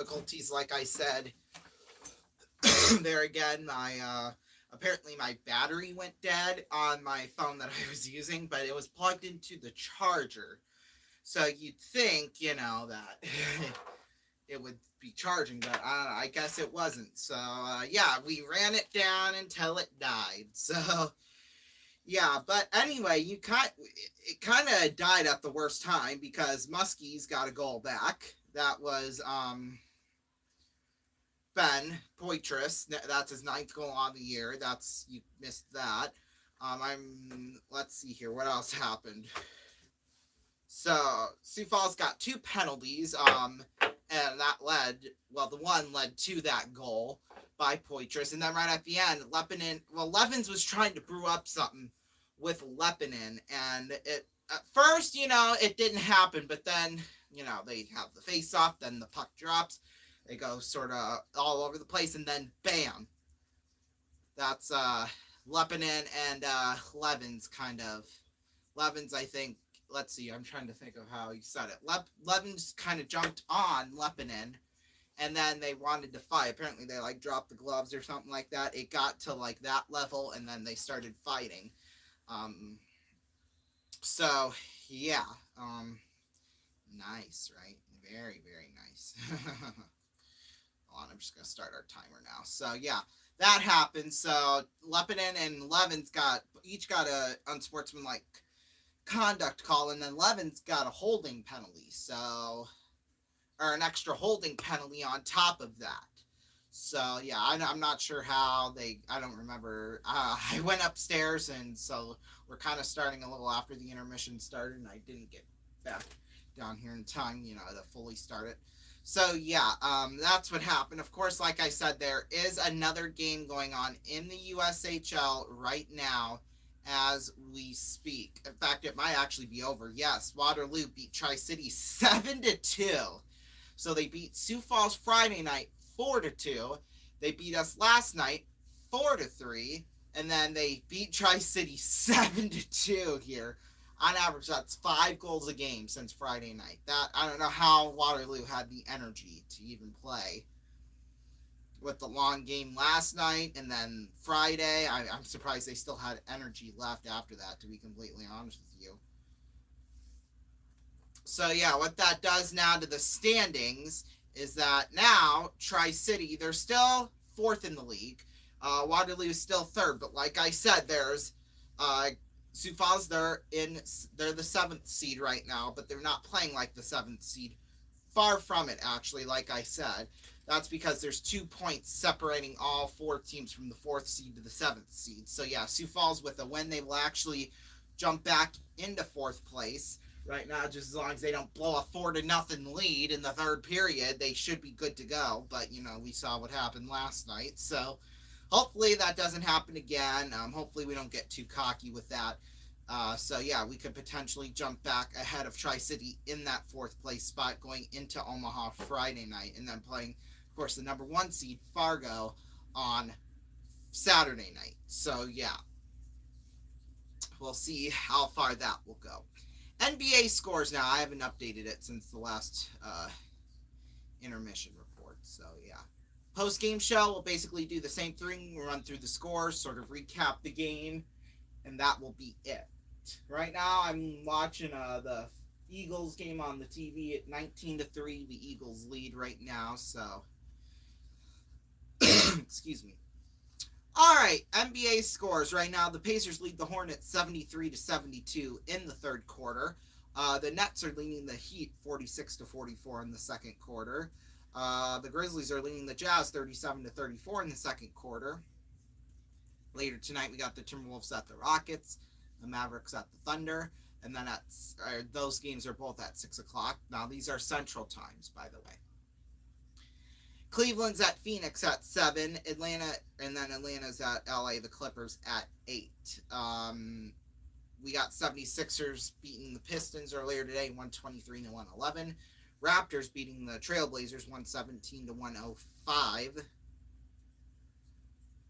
difficulties, like I said. There again, my apparently my battery went dead on my phone that I was using, but it was plugged into the charger. So you'd think, that it would be charging, but I guess it wasn't. So yeah, we ran it down until it died. So yeah, but anyway, it kind of died at the worst time because Muskie's got a goal back. That was Ben Poitras. That's his ninth goal on the year. That's you missed that. Let's see here. What else happened? So Sioux Falls got two penalties. And that the one led to that goal by Poitras, and then right at the end, Levens was trying to brew up something with Lepinin, and at first, it didn't happen, but then, they have the face off, then the puck drops, they go sort of all over the place, and then bam, that's Lepinin and Levens kind of. Levens, I think, let's see, I'm trying to think of how he said it. Levens kind of jumped on Lepinin, and then they wanted to fight. Apparently, they dropped the gloves or something like that. It got to that level, and then they started fighting. So yeah, nice, right? Very, very nice. Hold on, I'm just gonna start our timer now. So yeah, that happened. So Lepinin and Levens each got a unsportsmanlike conduct call, and then Levens got a holding penalty, or an extra holding penalty on top of that. So yeah, I'm not sure how I don't remember. I went upstairs, and so we're kind of starting a little after the intermission started, and I didn't get back down here in time, to fully start it. So yeah, that's what happened. Of course, like I said, there is another game going on in the USHL right now as we speak. In fact, it might actually be over. Yes, Waterloo beat Tri-City 7-2. So they beat Sioux Falls Friday night 4-2. They beat us last night 4-3, and then they beat Tri-City 7-2 here. On average, that's 5 goals a game since Friday night. That I don't know how Waterloo had the energy to even play with the long game last night, and then Friday. I'm surprised they still had energy left after that, to be completely honest with you. So yeah, what that does now to the standings is that now Tri-City, they're still 4th in the league. Waterloo is still 3rd, but like I said, there's Sioux Falls, they're the 7th seed right now, but they're not playing like the 7th seed. Far from it, actually, like I said. That's because there's 2 points separating all 4 teams from the 4th seed to the 7th seed. So yeah, Sioux Falls with a win, they will actually jump back into 4th place. Right now, just as long as they don't blow a 4-0 lead in the 3rd period, they should be good to go. But, we saw what happened last night. So hopefully that doesn't happen again. Hopefully we don't get too cocky with that. So yeah, we could potentially jump back ahead of Tri-City in that 4th place spot going into Omaha Friday night, and then playing, of course, the number 1 seed Fargo on Saturday night. So yeah, we'll see how far that will go. NBA scores now. I haven't updated it since the last intermission report. So yeah, post-game show, we'll basically do the same thing. We'll run through the scores, sort of recap the game, and that will be it. Right now, I'm watching the Eagles game on the TV at 19-3. The Eagles lead right now, so excuse me. All right, NBA scores right now. The Pacers lead the Hornets 73-72 in the 3rd quarter. The Nets are leading the Heat 46-44 in the 2nd quarter. The Grizzlies are leading the Jazz 37-34 in the 2nd quarter. Later tonight, we got the Timberwolves at the Rockets, the Mavericks at the Thunder, and then those games are both at 6 o'clock. Now, these are Central Times, by the way. Cleveland's at Phoenix at 7, Atlanta's at LA, the Clippers at 8. We got 76ers beating the Pistons earlier today, 123-111. Raptors beating the Trailblazers, 117-105.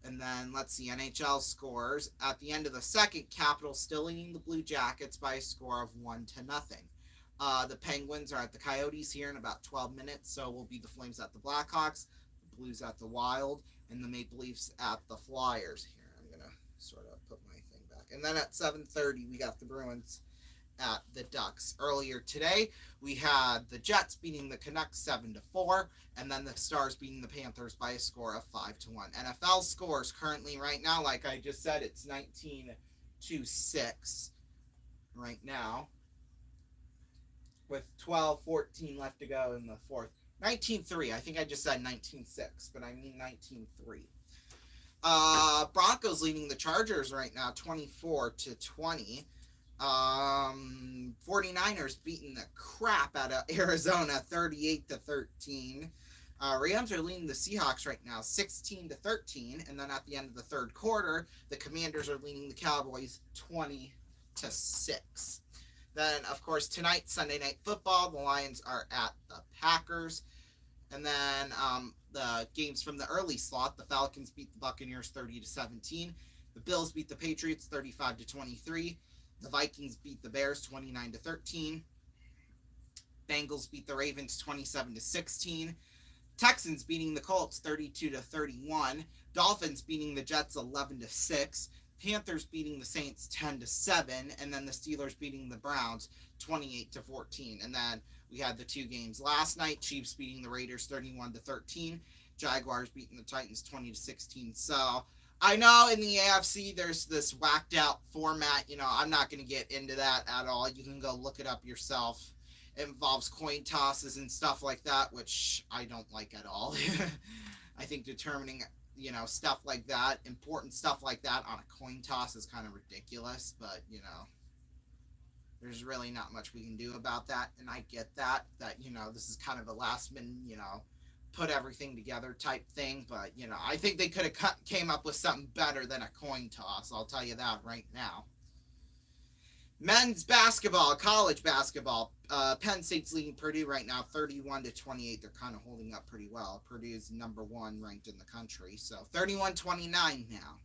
And then, let's see, NHL scores. At the end of the 2nd, Capitals still leading the Blue Jackets by a score of 1-0. The Penguins are at the Coyotes here in about 12 minutes, so we'll be the Flames at the Blackhawks, the Blues at the Wild, and the Maple Leafs at the Flyers. Here, I'm going to sort of put my thing back. And then at 7:30, we got the Bruins at the Ducks. Earlier today, we had the Jets beating the Canucks 7-4, and then the Stars beating the Panthers by a score of 5-1. NFL scores currently right now, like I just said, it's 19-6 right now, with 12-14 left to go in the fourth. 19-3. I think I just said 19-6, but I mean 19-3. Broncos leading the Chargers right now, 24-20. 49ers beating the crap out of Arizona, 38-13. Rams are leading the Seahawks right now, 16-13. And then at the end of the third quarter, the Commanders are leading the Cowboys, 20-6. Then, of course, tonight, Sunday Night Football, the Lions are at the Packers. And then the games from the early slot, the Falcons beat the Buccaneers 30-17. The Bills beat the Patriots 35-23. The Vikings beat the Bears 29-13. Bengals beat the Ravens 27-16. Texans beating the Colts 32-31. Dolphins beating the Jets 11-6. Panthers beating the Saints 10-7, and then the Steelers beating the Browns 28-14. And then we had the two games last night: Chiefs beating the Raiders 31-13, Jaguars beating the Titans 20-16. So I know in the AFC there's this whacked out format. I'm not going to get into that at all. You can go look it up yourself. It involves coin tosses and stuff like that, which I don't like at all. I think determining stuff like that, important stuff like that on a coin toss is kind of ridiculous, but, there's really not much we can do about that, and I get that, this is kind of a last minute, put everything together type thing, but, I think they could have came up with something better than a coin toss, I'll tell you that right now. Men's basketball, college basketball, Penn State's leading Purdue right now 31-28. They're kind of holding up pretty well. Purdue is number 1 ranked in the country, so 31-29 now.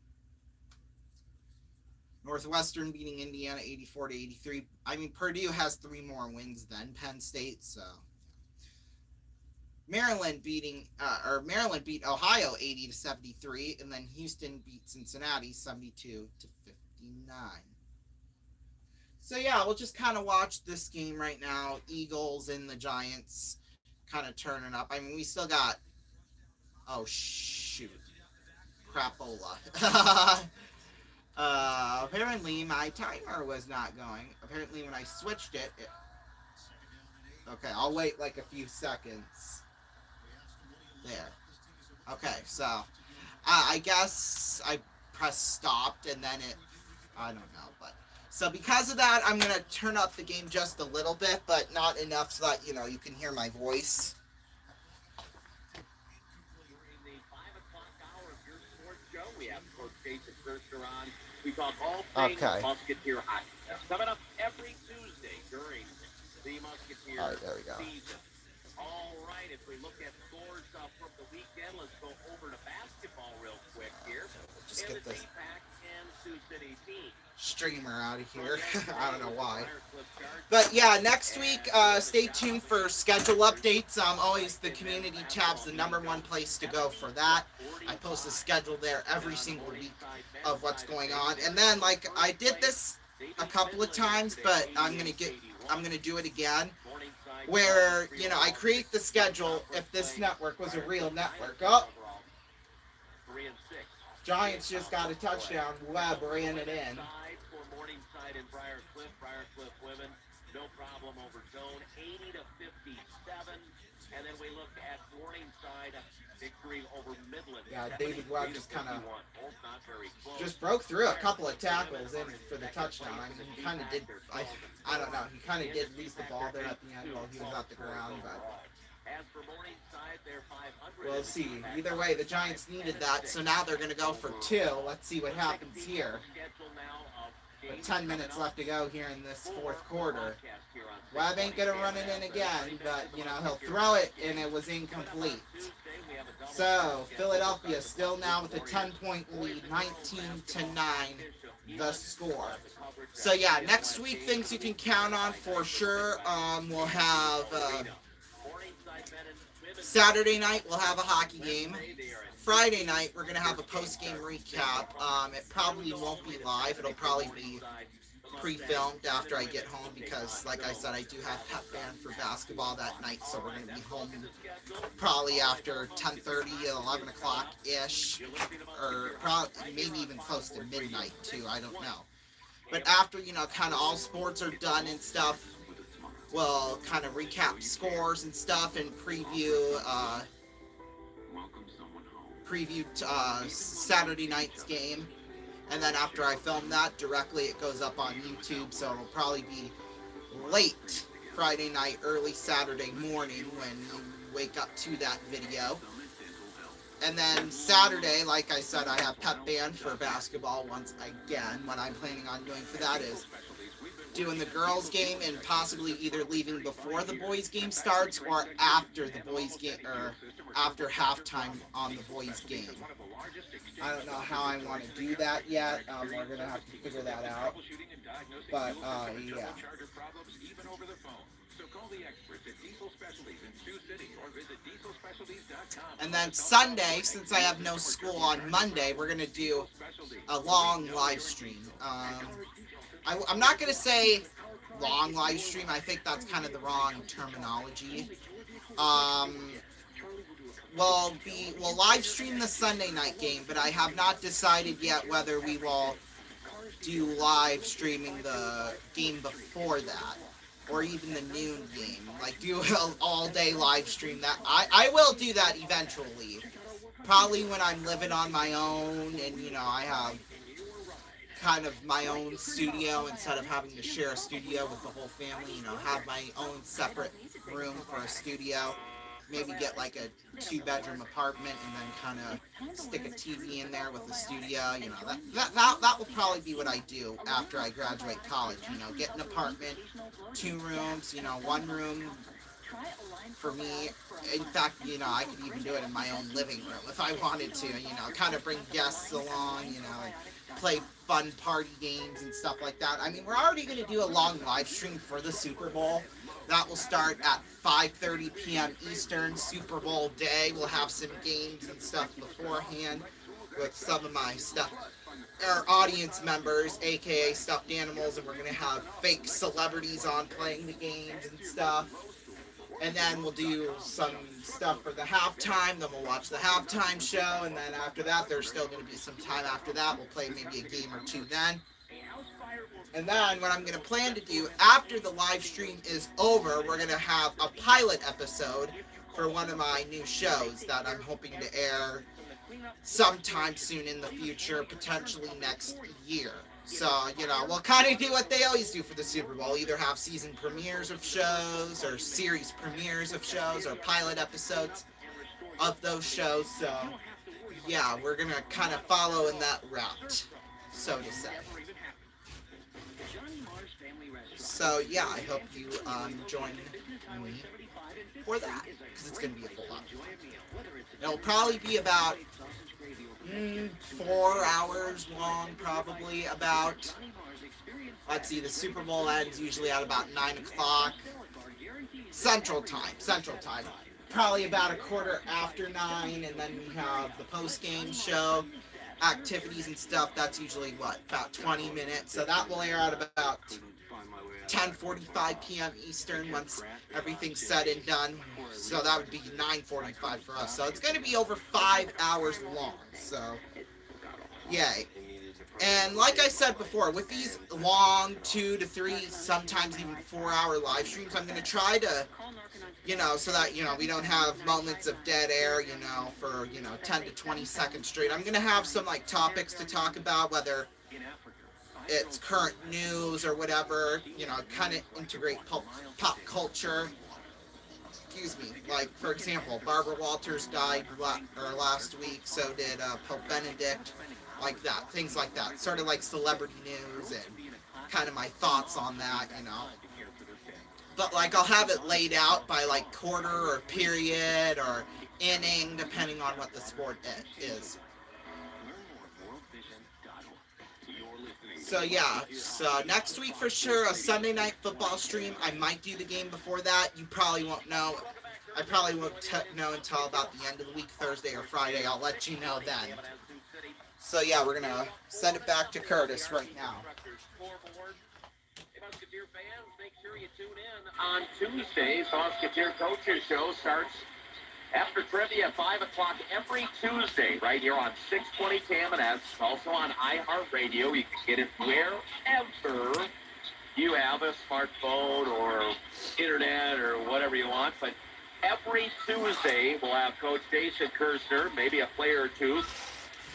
Northwestern beating Indiana 84-83. I mean, Purdue has 3 more wins than Penn State, so Maryland beat Ohio 80-73, and then Houston beat Cincinnati 72-59. So yeah, we'll just kind of watch this game right now. Eagles and the Giants kind of turning up. I mean, we still got, oh shoot, crapola. Apparently my timer was not going. Apparently when I switched it, okay, I'll wait like a few seconds. There. Okay, so I guess I pressed stopped and then I don't know, but so because of that, I'm going to turn up the game just a little bit, but not enough so that, you can hear my voice. During the 5 o'clock hour of your sports show, we have Coach Jason Kirschner on. We talk all things Musketeer hockey. Coming up every Tuesday during the Musketeer season. All right, if we look at scores from the weekend, let's go over to basketball real quick here. Just get this Pac and Sioux City team. Streamer out of here. I don't know why. But yeah, next week, stay tuned for schedule updates. Always the community tab's the #1 place to go for that. I post a schedule there every single week of what's going on. And then, like, I did this a couple of times, but I'm gonna do it again. Where, I create the schedule if this network was a real network. Oh, Giants just got a touchdown. Webb ran it in. Morningside and Briarcliff women, no problem over zone, 80-57. And then we look at Morningside, victory over Midland. Yeah, David Webb just kind of just broke through a couple of tackles in for the touchdown. I mean, he kind of did, I don't know, he kind of did lose the ball there at the end while he was at the ground, but we'll see. Either way, the Giants needed that, so now they're going to go for 2. Let's see what happens here. With 10 minutes left to go here in this fourth quarter. Webb ain't going to run it in again, but, he'll throw it, and it was incomplete. So Philadelphia still now with a 10-point lead, 19-9, the score. So yeah, next week things you can count on for sure. We'll have Saturday night we'll have a hockey game. Friday night we're gonna have a post-game recap. It probably won't be live. It'll probably be pre-filmed after I get home because, like I said, I do have pep band for basketball that night, so we're going to be home probably after 10:30, 11 o'clock ish, or probably maybe even close to midnight too. I don't know. But after kind of all sports are done and stuff, we'll kind of recap scores and stuff and preview Saturday night's game. And then after I film that, directly it goes up on YouTube, so it'll probably be late Friday night, early Saturday morning when you wake up to that video. And then Saturday, like I said, I have pep band for basketball once again. What I'm planning on doing for that is doing the girls' game and possibly either leaving before the boys' game starts or after the boys' game, or after halftime on the boys' game. I don't know how I want to do that yet. We're going to have to figure that out. But, yeah. And then Sunday, since I have no school on Monday, we're going to do a long live stream. I'm not going to say long live stream. I think that's kind of the wrong terminology. We'll live stream the Sunday night game, but I have not decided yet whether we will do live streaming the game before that, or even the noon game. Like do an all-day live stream. That I will do that eventually. Probably when I'm living on my own and I have kind of my own studio instead of having to share a studio with the whole family. Have my own separate room for a studio. Maybe get like a 2-bedroom apartment and then kind of stick a TV in there with a studio. That will probably be what I do after I graduate college. Get an apartment, 2 rooms, 1 room for me. In fact, I could even do it in my own living room if I wanted to. Kind of bring guests along. Play fun party games and stuff like that. I mean, we're already going to do a long live stream for the Super Bowl. That will start at 5:30 p.m. Eastern, Super Bowl day. We'll have some games and stuff beforehand with some of my our audience members, aka stuffed animals, and we're going to have fake celebrities on playing the games and stuff. And then we'll do some stuff for the halftime, then we'll watch the halftime show, and then after that, there's still going to be some time after that. We'll play maybe a game or 2 then. And then what I'm going to plan to do after the live stream is over, we're going to have a pilot episode for one of my new shows that I'm hoping to air sometime soon in the future, potentially next year. So, we'll kind of do what they always do for the Super Bowl, either have season premieres of shows or series premieres of shows or pilot episodes of those shows. So, yeah, we're going to kind of follow in that route, so to say. So, yeah, I hope you join me for that, because it's going to be a whole lot of fun. It'll probably be about 4 hours long, probably about. Let's see, the Super Bowl ends usually at about 9 o'clock Central Time. Probably about a quarter after 9, and then we have the post-game show, activities and stuff. That's usually, about 20 minutes. So that will air at about 10:45 p.m. Eastern once everything's said and done. So that would be 9:45 for us. So it's going to be over 5 hours long. So, yay. And like I said before, with these long 2 to 3, sometimes even 4-hour live streams, I'm going to try to, so that, we don't have moments of dead air, for, 10 to 20 seconds straight. I'm going to have some, topics to talk about, whether it's current news or whatever, kind of integrate pop culture. Excuse me. Like, for example, Barbara Walters died last week, so did Pope Benedict, like that, things like that. Sort of like celebrity news and kind of my thoughts on that, But, I'll have it laid out by, quarter or period or inning, depending on what the sport is. So yeah, so next week for sure, a Sunday night football stream. I might do the game before that. You probably won't know. I probably won't know until about the end of the week, Thursday or Friday. I'll let you know then. So yeah, we're gonna send it back to Curtis right now. Musketeer fans, make sure you tune in on Tuesdays. Musketeer Coaches Show starts after trivia, 5 o'clock every Tuesday, right here on 620 KMNS. Also on iHeartRadio. You can get it wherever you have a smartphone or internet or whatever you want. But every Tuesday, we'll have Coach Jason Kirshner, maybe a player or two.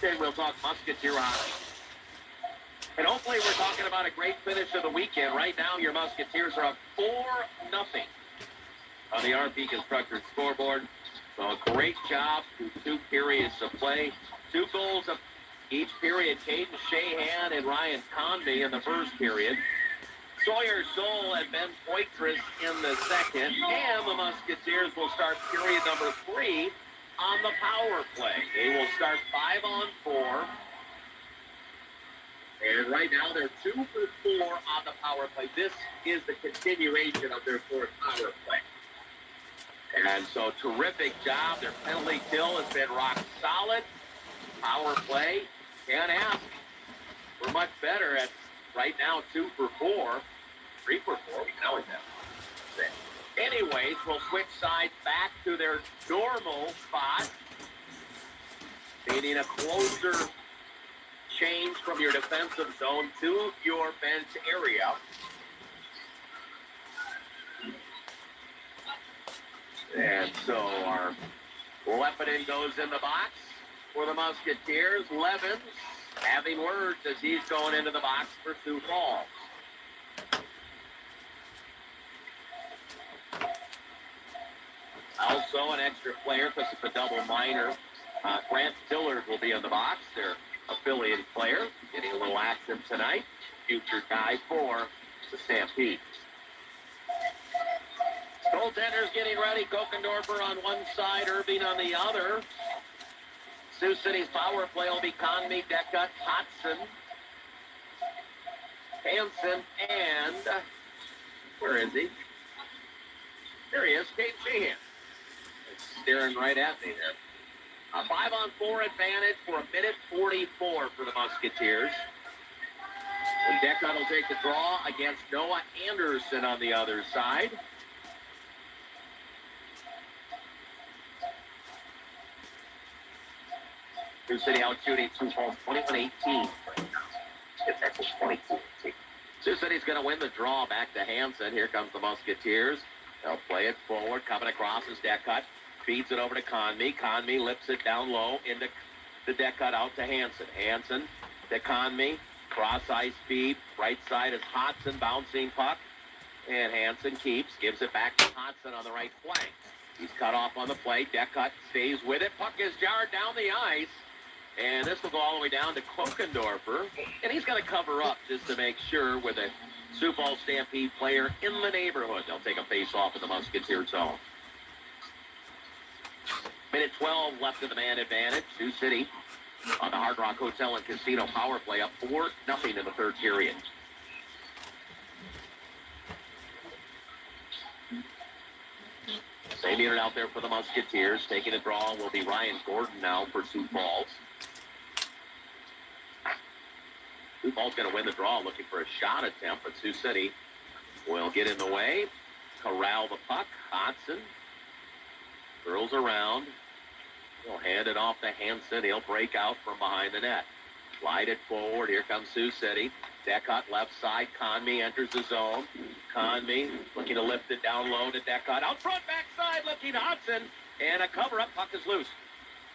Then we'll talk Musketeer hockey. And hopefully we're talking about a great finish of the weekend. Right now, your Musketeers are up 4-0 on the RP Constructors scoreboard. So a great job through 2 periods of play. 2 goals of each period. Caden Shahan and Ryan Convey in the first period. Sawyer Soul and Ben Poitras in the second. And the Musketeers will start period number 3 on the power play. They will start 5-on-4. And right now they're 2 for 4 on the power play. This is the continuation of their 4th power play. And so terrific job. Their penalty kill has been rock solid. Power play, can't ask. We're much better at right now 2 for 4. 3 for 4, we can always have. Anyways, we'll switch sides back to their normal spot. Needing a closer change from your defensive zone to your bench area. And so our Lepidin goes in the box for the Musketeers. Levens having words as he's going into the box for Sioux Falls. Also an extra player because it's a double minor. Grant Dillard will be in the box. Their affiliate player getting a little action tonight. Future guy for the Stampede. Goaltenders getting ready. Kokendorfer on one side, Irving on the other. Sioux City's power play will be Conmee, Deckut, Hodson, Hansen, and where is he? There he is, Kate Sheehan. Staring right at me there. A 5-on-4 advantage for 1:44 for the Musketeers. And Deckut will take the draw against Noah Anderson on the other side. Sioux City out shooting Sioux Falls 21-18 right now. It's actually 22-18. Sioux City's going to win the draw back to Hansen. Here comes the Musketeers. They'll play it forward. Coming across is Deckut. Feeds it over to Conmee. Conmee lifts it down low into the Deckut out to Hansen. Hansen to Conmee. Cross-ice speed. Right side is Hodson bouncing puck. And Hansen keeps. Gives it back to Hodson on the right flank. He's cut off on the play. Deckut stays with it. Puck is jarred down the ice. And this will go all the way down to Kokendorfer. And he's going to cover up just to make sure with a Sioux Falls Stampede player in the neighborhood. They'll take a face-off in the Musketeer zone. Minute 12 left in the man advantage. Sioux City on the Hard Rock Hotel and Casino power play up 4-0 in the third period. Same unit out there for the Musketeers. Taking a draw will be Ryan Gordon now for Sioux Falls. Sioux Falls going to win the draw, looking for a shot attempt, but Sioux City will get in the way. Corral the puck. Hodson curls around. He'll hand it off to Hansen. He'll break out from behind the net. Slide it forward. Here comes Sioux City. Deckut left side. Conmee enters the zone. Conmee looking to lift it down low to Deckut. Out front, backside, looking Hodson. And a cover-up. Puck is loose.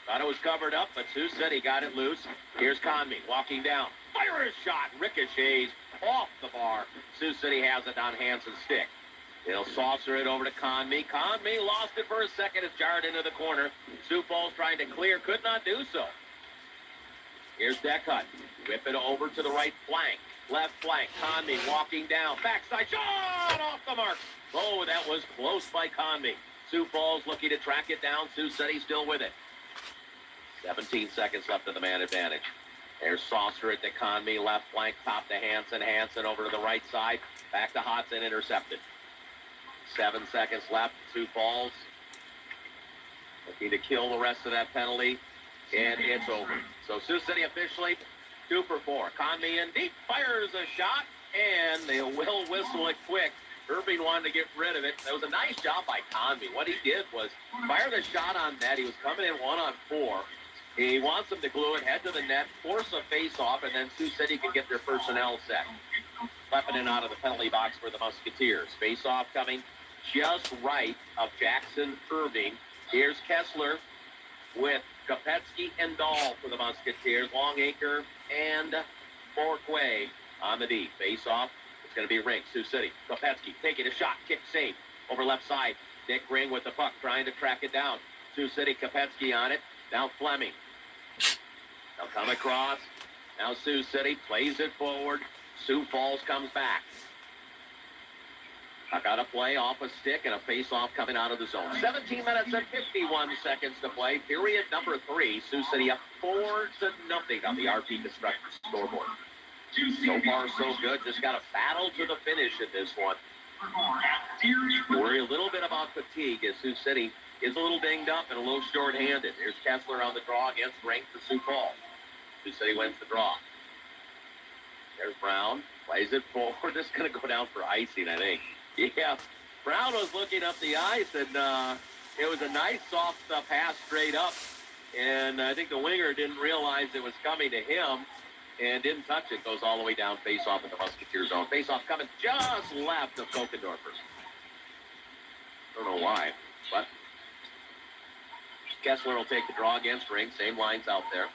Thought it was covered up, but Sioux City got it loose. Here's Conmee walking down. Fire his shot. Ricochets off the bar. Sioux City has it on Hansen's stick. They'll saucer it over to Conmee. Conmee lost it for a second. It's jarred into the corner. Sioux Falls trying to clear. Could not do so. Here's Deckut. Whip it over to the right flank. Left flank. Conmee walking down. Backside shot off the mark. Oh, that was close by Conmee. Sioux Falls looking to track it down. Sioux City still with it. 17 seconds left of the man advantage. There's Saucer at the Conmee, left flank, top to Hanson. Hanson over to the right side. Back to Hodson, intercepted. 7 seconds left. Sioux Falls looking to kill the rest of that penalty. And it's over. So Sioux City officially 2 for 4. Conmee in deep, fires a shot, and they will whistle it quick. Irving wanted to get rid of it. That was a nice job by Conmee. What he did was fire the shot on net. He was coming in 1-on-4. He wants them to glue it, head to the net, force a face-off, and then Sioux City can get their personnel set. Lepinin out of the penalty box for the Musketeers. Face-off coming just right of Jackson Irving. Here's Kessler with Kopetsky and Dahl for the Musketeers. Longacre and Forquay on the D. Face-off. It's going to be Ring. Sioux City. Kopetsky taking a shot. Kick save. Over left side. Nick Ring with the puck trying to track it down. Sioux City. Kopetsky on it. Now Fleming. They'll come across. Now Sioux City plays it forward. Sioux Falls comes back. I got a play off a stick and a face-off coming out of the zone. 17 minutes and 51 seconds to play. Period number 3. Sioux City up 4-0 on the RP Construction scoreboard. So far, so good. Just got to battle to the finish in this one. Worry a little bit about fatigue as Sioux City is a little dinged up and a little short-handed. Here's Kessler on the draw against Ring for Sioux Falls. Sioux City wins the draw. There's Brown. Plays it forward. This is going to go down for icing, I think. Yeah, Brown was looking up the ice, and it was a nice soft pass straight up. And I think the winger didn't realize it was coming to him and didn't touch it. Goes all the way down, face-off in the Musketeer zone. Face-off coming just left of Kokendorfer. Don't know why, but Kessler will take the draw against Ring. Same lines out there.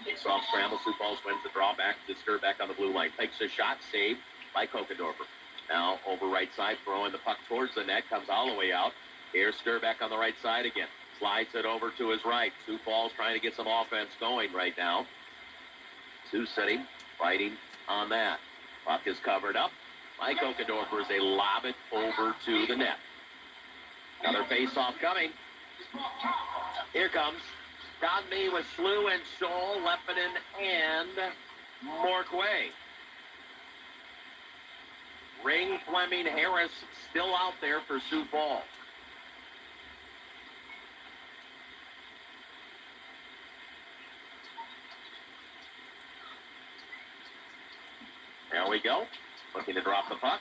Face-off scramble. Sioux Falls wins the draw back to Skirbeck on the blue line. Takes a shot, saved by Kokendorfer. Now over right side, throwing the puck towards the net, comes all the way out. Here's Skirbeck on the right side again. Slides it over to his right. Sioux Falls trying to get some offense going right now. Sioux City fighting on that. Puck is covered up by Kokendorfer as they lob it over to the net. Another face-off coming. Here comes Conmee with Slew and Scholl, Lepinin and Morquay. Ring, Fleming, Harris still out there for Sioux Falls. There we go. Looking to drop the puck.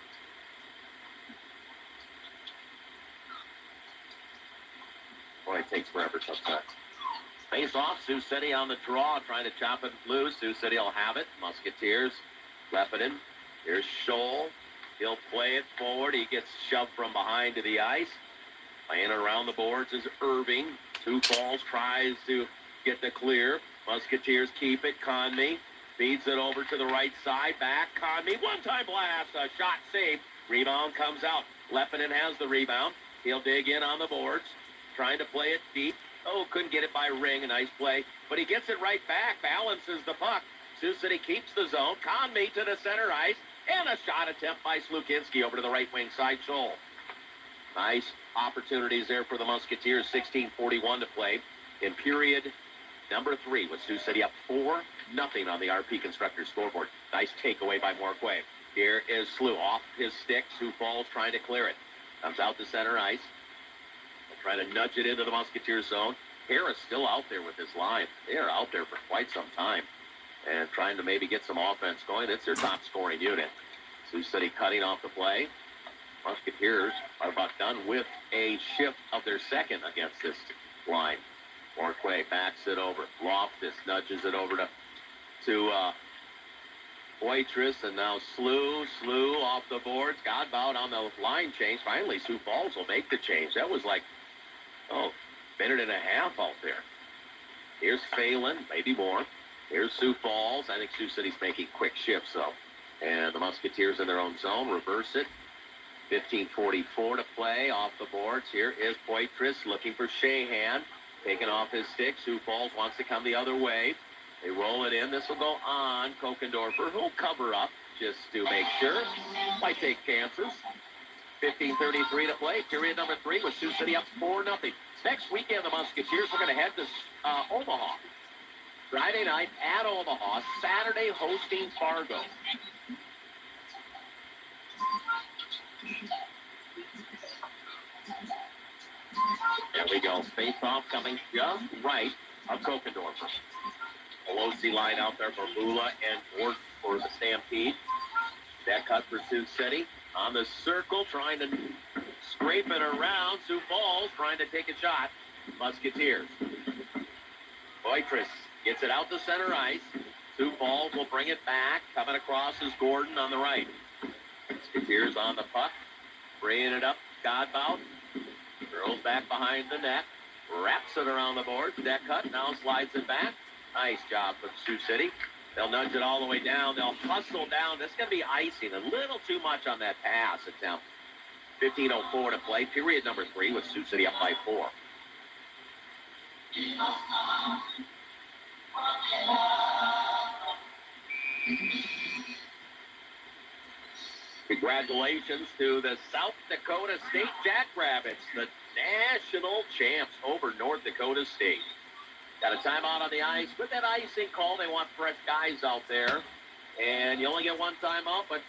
Boy, it takes forever sometimes. Face off, Sioux City on the draw, trying to chop it loose. Sioux City will have it. Musketeers, Lepinin. Here's Scholl. He'll play it forward. He gets shoved from behind to the ice. Playing around the boards is Irving. Sioux Falls tries to get the clear. Musketeers keep it. Conmee feeds it over to the right side. Back. Conmee. One-time blast. A shot saved. Rebound comes out. Lepinin has the rebound. He'll dig in on the boards. Trying to play it deep. Oh, couldn't get it by Ring. A nice play. But he gets it right back. Balances the puck. Sioux City keeps the zone. Conmee to the center ice. And a shot attempt by Slukinski over to the right wing side. Scholl. Nice opportunities there for the Musketeers. 16:41 to play in period number 3 with Sioux City up 4-0 on the RP Constructors scoreboard. Nice takeaway by Morquay. Here is Slew off his stick. Sioux Falls trying to clear it. Comes out to center ice. They'll try to nudge it into the Musketeers zone. Harris still out there with his line. They are out there for quite some time. And trying to maybe get some offense going. It's their top scoring unit. Sioux City cutting off the play. Musketeers are about done with a shift of their second against this line. Morquay backs it over. Loftus nudges it over to Poitras, and now Slew off the boards. Godbout on the line change. Finally, Sioux Falls will make the change. That was like, minute and a half out there. Here's Phelan, maybe more. Here's Sioux Falls. I think Sioux City's making quick shifts, though. And the Musketeers in their own zone. Reverse it. 15:44 to play off the boards. Here is Poitras looking for Shahan. Taking off his stick. Sioux Falls wants to come the other way. They roll it in. This will go on Kokendorfer, who'll cover up just to make sure. Might take chances. 15:33 to play. Period number 3 with Sioux City up 4-0. Next weekend, the Musketeers are going to head to Omaha. Friday night at Omaha. Saturday hosting Fargo. There we go. Face-off coming just right of Kokendorfer. Pelosi line out there for Bula and Ford for the Stampede. That cut for Sioux City. On the circle, trying to scrape it around. Sioux Falls trying to take a shot. Musketeers. Boitris gets it out to center ice. Sioux Falls will bring it back. Coming across is Gordon on the right. Musketeers on the puck. Bringing it up. Godbout. Girls back behind the net. Wraps it around the boards. That cut now slides it back. Nice job from Sioux City. They'll nudge it all the way down. They'll hustle down. This is going to be icing. A little too much on that pass attempt. 15:04 to play. Period number 3 with Sioux City up by 4. Congratulations to the South Dakota State Jackrabbits, the national champs over North Dakota State. Got a timeout on the ice. With that icing call, they want fresh guys out there. And you only get one timeout, but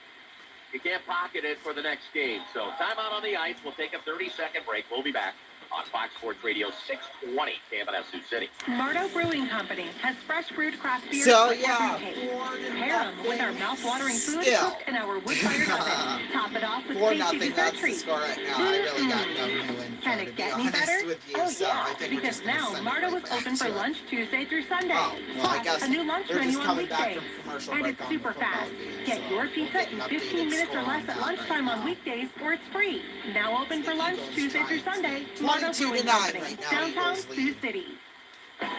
you can't pocket it for the next game. So timeout on the ice. We'll take a 30-second break. We'll be back on Fox Sports Radio 620, KMNS Sioux City. Mardo Brewing Company has fresh brewed craft beers So, for yeah, every taste. Pair them with our mouth-watering food cooked in our wood-fired oven. Top it off with 4-0, tasty dessert that's the treats. score right now. I really got no new info, Can to it be get any honest better? with you, Oh so yeah, I think we're because just gonna now send it Mardo right is back open for to it. lunch Tuesday through Sunday. Oh, well, I Plus, guess a new lunch we're menu just on coming back weekdays. from commercial And break it's on the super football fast. game, Get so your we'll pizza get an in updated 15 minutes or score less on at that lunchtime right on now. weekdays, or it's free. Now open for lunch Eagles Tuesday through Giants. Sunday. Mardo 22 to Brewing 9 Company, right now, downtown Eagles Sioux lead. City.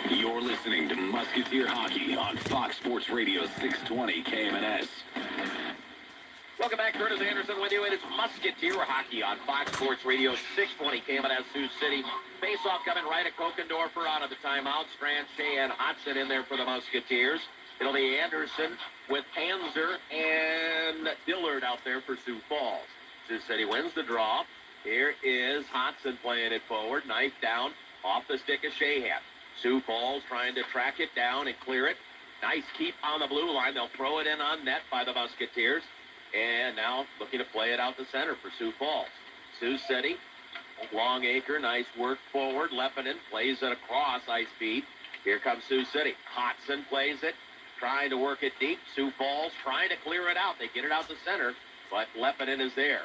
You're listening to Musketeer Hockey on Fox Sports Radio 620 KMNS. Welcome back. Curtis Anderson with you. It is Musketeer Hockey on Fox Sports Radio 620 KMNS Sioux City. Face-off coming right at Kokendorfer out of the timeout. Strand, Shea, and Hodgson in there for the Musketeers. It'll be Anderson with Panzer and Dillard out there for Sioux Falls. Sioux City wins the draw. Here is Hodgson playing it forward. Knife down off the stick of Shahan. Sioux Falls trying to track it down and clear it. Nice keep on the blue line. They'll throw it in on net by the Musketeers. And now looking to play it out the center for Sioux Falls. Sioux City, Longacre, nice work forward. Lepinen plays it across ice speed. Here comes Sioux City. Hodgson plays it, trying to work it deep. Sioux Falls trying to clear it out. They get it out the center, but Lepinen is there.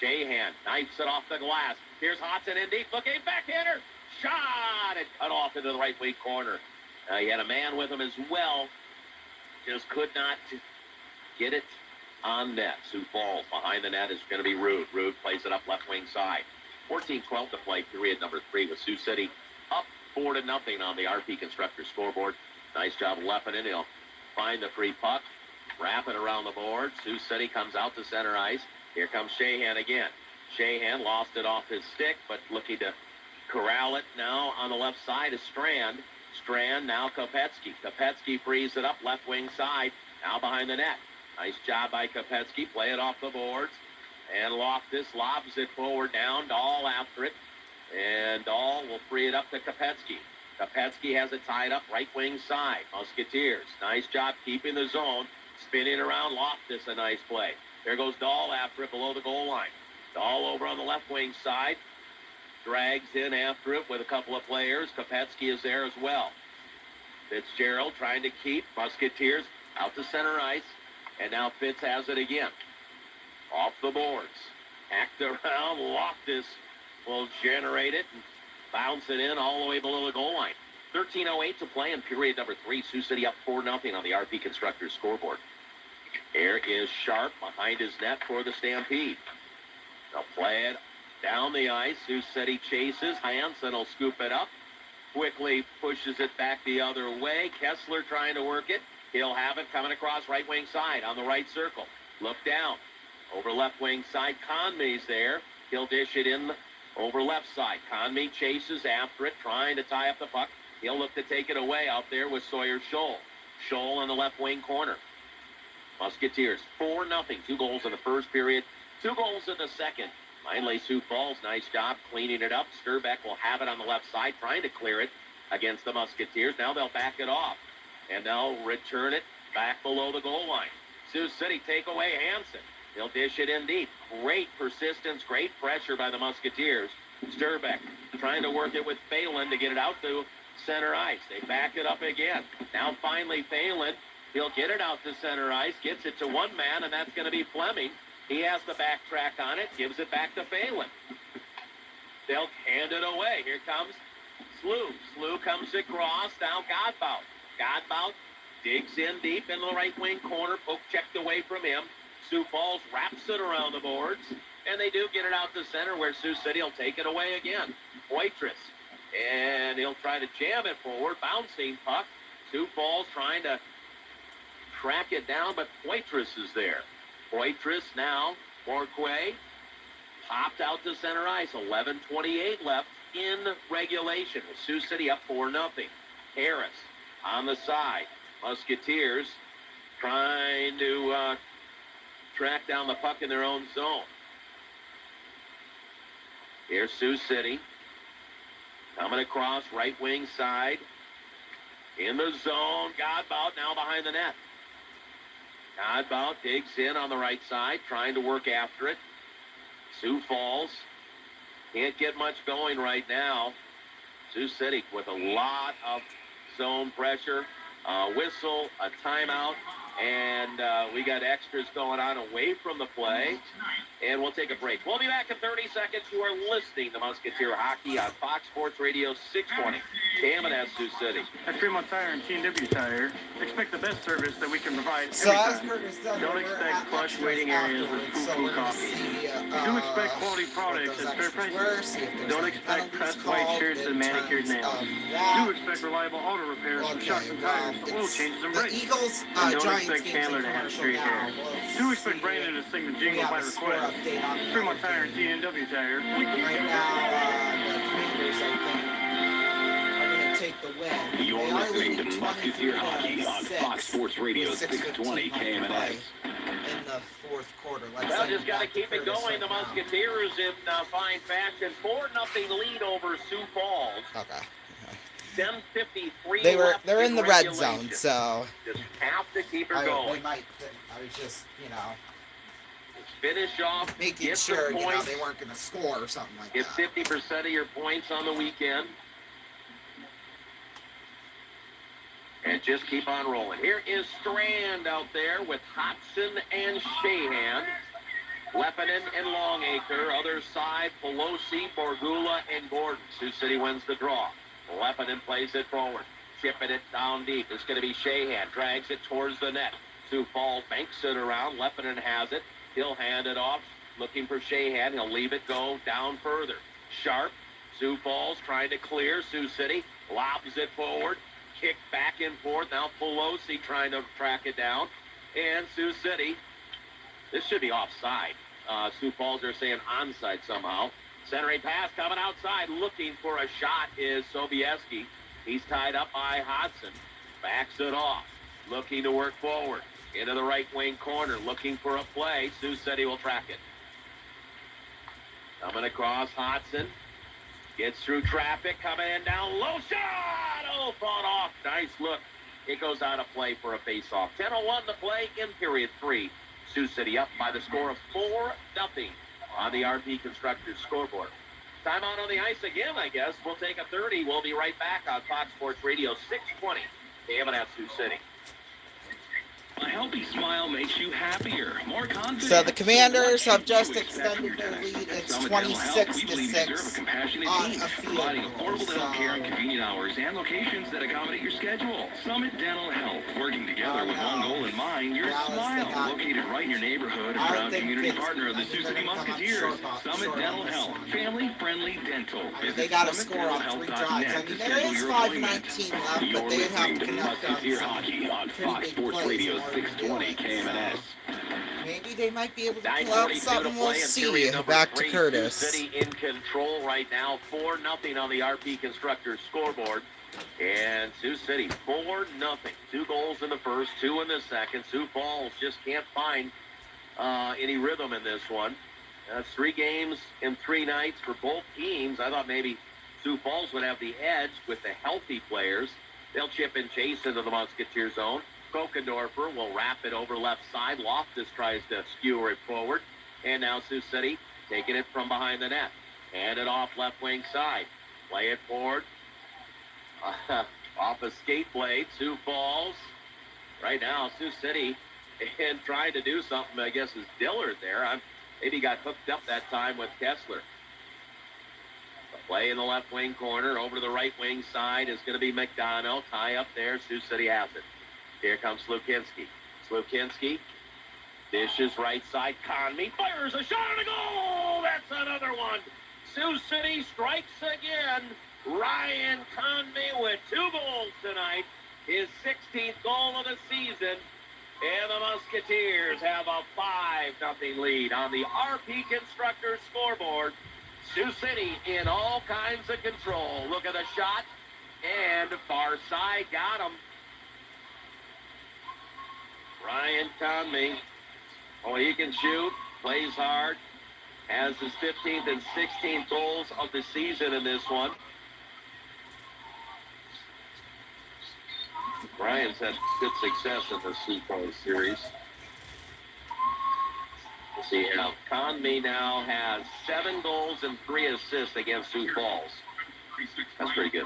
Shahan knifes it off the glass. Here's Hodgson in deep, looking backhander. Shot and cut off into the right wing corner. He had a man with him as well. Just could not get it on net. Sioux Falls behind the net is going to be Rude. Rude plays it up left wing side. 14-12 to play, period number 3 with Sioux City up 4-0 on the RP Constructor scoreboard. Nice job Lepinen. He'll find the free puck, wrap it around the board. Sioux City comes out to center ice. Here comes Shahan again. Shahan lost it off his stick, but looking to corral it now on the left side is Strand. Strand, now Kopetsky. Kopetsky frees it up left wing side, now behind the net. Nice job by Kopetsky. Play it off the boards. And Loftus lobs it forward down. Dahl after it. And Dahl will free it up to Kopetsky. Kopetsky has it tied up right wing side. Musketeers. Nice job keeping the zone. Spinning around Loftus. A nice play. There goes Dahl after it below the goal line. Dahl over on the left wing side. Drags in after it with a couple of players. Kopetsky is there as well. Fitzgerald trying to keep Musketeers out to center ice. And now Fitz has it again. Off the boards. Hacked around. Loftus will generate it and bounce it in all the way below the goal line. 13:08 to play in period number 3. Sioux City up 4-0 on the RP Constructors scoreboard. Here is Sharp behind his net for the Stampede. They'll play it down the ice. Sioux City chases. Hansen will scoop it up. Quickly pushes it back the other way. Kessler trying to work it. He'll have it coming across right wing side on the right circle. Look down. Over left wing side, Conmey's there. He'll dish it in over left side. Conmey chases after it, trying to tie up the puck. He'll look to take it away out there with Sawyer Scholl. Scholl on the left wing corner. Musketeers, 4-0. 2 goals in the first period, 2 goals in the second. Finally, Sioux Falls, nice job cleaning it up. Sturbeck will have it on the left side, trying to clear it against the Musketeers. Now they'll back it off, and they'll return it back below the goal line. Sioux City take away Hansen. He'll dish it in deep. Great persistence, great pressure by the Musketeers. Sturbeck trying to work it with Phelan to get it out to center ice. They back it up again. Now finally Phelan, he'll get it out to center ice, gets it to one man, and that's going to be Fleming. He has the backtrack on it, gives it back to Phelan. They'll hand it away. Here comes Slew. Slew comes across. Now Godbout. Godbout digs in deep in the right wing corner. Poke checked away from him. Sioux Falls wraps it around the boards. And they do get it out to center where Sioux City will take it away again. Poitras. And he'll try to jam it forward. Bouncing puck. Sioux Falls trying to track it down, but Poitras is there. Poitras now. Morquay popped out to center ice. 11:28 left in regulation. With Sioux City up 4-0. Harris on the side. Musketeers trying to track down the puck in their own zone. Here's Sioux City. Coming across right wing side. In the zone. Godbout now behind the net. Godbout digs in on the right side, trying to work after it. Sioux Falls can't get much going right now. Sioux City with a lot of zone pressure. Whistle, a timeout, and we got extras going on away from the play. And we'll take a break. We'll be back in 30 seconds. You are listening to Musketeer Hockey on Fox Sports Radio 620. KMNS Sioux City. At Fremont Tire and T&W Tire, expect the best service that we can provide So every as time. Curtis said, Don't we're expect at plush extras waiting areas with afterwards, so full we're gonna coffee. see, Do expect quality what products those at fair extras prices. were, see if there's Don't any expect penalties cut white called shirts in and manicured terms nails. of that. Do expect reliable auto repairs from shocks and tires, oil it's changes and the brakes. Eagles, And don't Giants expect game's Chandler in to have commercial straight now. hair. We'll Do expect see Brandon to sing the if we jingle have by a score request. update on the Fremont other Tire and game. T&W Tire. We keep Right you now, the Commanders, I think, are going to take the win. You're They are listening leading to Musketeer Hockey on 23-6 Fox Sports Radio with 620 6:15 left to play KMNS. in the fourth quarter. Like Well, I said, just got to back keep it Curtis going. The right now. Musketeers in fine fashion. 4-0 lead over Sioux Falls. Okay. 10:53 They're in the red regulation. zone, so Just have to keep her they going. might. I was just, Just finish off. making get sure the points. they weren't going to score or something like Get that. 50% of your points on the weekend. And just keep on rolling. Here is Strand out there with Hodgson and Shahan. Lepinen and Longacre. Other side, Pelosi, Borgula, and Gordon. Sioux City wins the draw. Lepinen plays it forward. Chipping it down deep. It's going to be Shahan. Drags it towards the net. Sioux Falls banks it around. Lepinen has it. He'll hand it off. Looking for Shahan. He'll leave it go down further. Sharp. Sioux Falls trying to clear. Sioux City lobs it forward. Kick back and forth. Now Pelosi trying to track it down. And Sioux City, this should be offside. Sioux Falls are saying onside somehow. Centering pass coming outside. Looking for a shot is Sobieski. He's tied up by Hodgson. Backs it off. Looking to work forward. Into the right wing corner. Looking for a play. Sioux City will track it. Coming across Hodgson. Gets through traffic. Coming in down. Low shot. Oh, fought off. Nice look. It goes out of play for a face-off. 10:01 to play in period 3. Sioux City up by the score of 4-0 on the RP Constructors scoreboard. Timeout on the ice again, I guess. We'll take a 30. We'll be right back on Fox Sports Radio 620. KMNS Sioux City. A healthy smile makes you happier, more confident. So the Commanders have just What should you expect from extended your their dentist? lead. At It's Summit Dental Health, 26 we to believe you 6 deserve a compassionate on team, a field providing goal. affordable dental care and So, convenient hours and locations that accommodate your schedule. Summit Dental Health, working together with one goal in mind, your Dallas, they smile. got- Located right in your neighborhood, a I proud think community it's- partner of I the think Sioux they're City gonna come up Musketeers. short Summit on Dental this Health, one. family-friendly dental. I mean, Visit they got to score on 3 summitdentalhealth.net drives. I to mean, there schedule is your 5:19 appointment. left, You're but they'd have listening to to connect on Musketeer some Hockey on pretty Fox big Sports plays Radio in order to do 620 it. KMNS. So, maybe they might be able to pull out 9:42 to something. We'll play in see. period number Back to 3. Curtis. Sioux City in control right now. 4-0 on the RP Constructors scoreboard. And Sioux City 4-0. 2 goals in the first, 2 in the second. Sioux Falls just can't find any rhythm in this one. That's 3 games in 3 nights for both teams. I thought maybe Sioux Falls would have the edge with the healthy players. They'll chip and chase into the Musketeer zone. Kokendorfer will wrap it over left side. Loftus tries to skewer it forward. And now Sioux City taking it from behind the net. Hand it off left wing side. Play it forward. Off a skate blade. Sioux Falls. Right now, Sioux City and trying to do something, I guess, is Dillard there. Maybe got hooked up that time with Kessler. The play in the left wing corner. Over to the right wing side is going to be McDonough. Tie up there. Sioux City has it. Here comes Slukinski. Slukinski dishes right side. Conmey fires a shot and a goal. That's another one. Sioux City strikes again. Ryan Conmey with 2 goals tonight. His 16th goal of the season. And the Musketeers have a 5-0 lead on the RP Constructors scoreboard. Sioux City in all kinds of control. Look at the shot. And far side got him. Ryan Conmey. Oh, he can shoot. Plays hard. Has his 15th and 16th goals of the season in this one. Brian's had good success in the Sioux Falls series. Let's see how Conmey now has 7 goals and 3 assists against Sioux Falls. That's pretty good.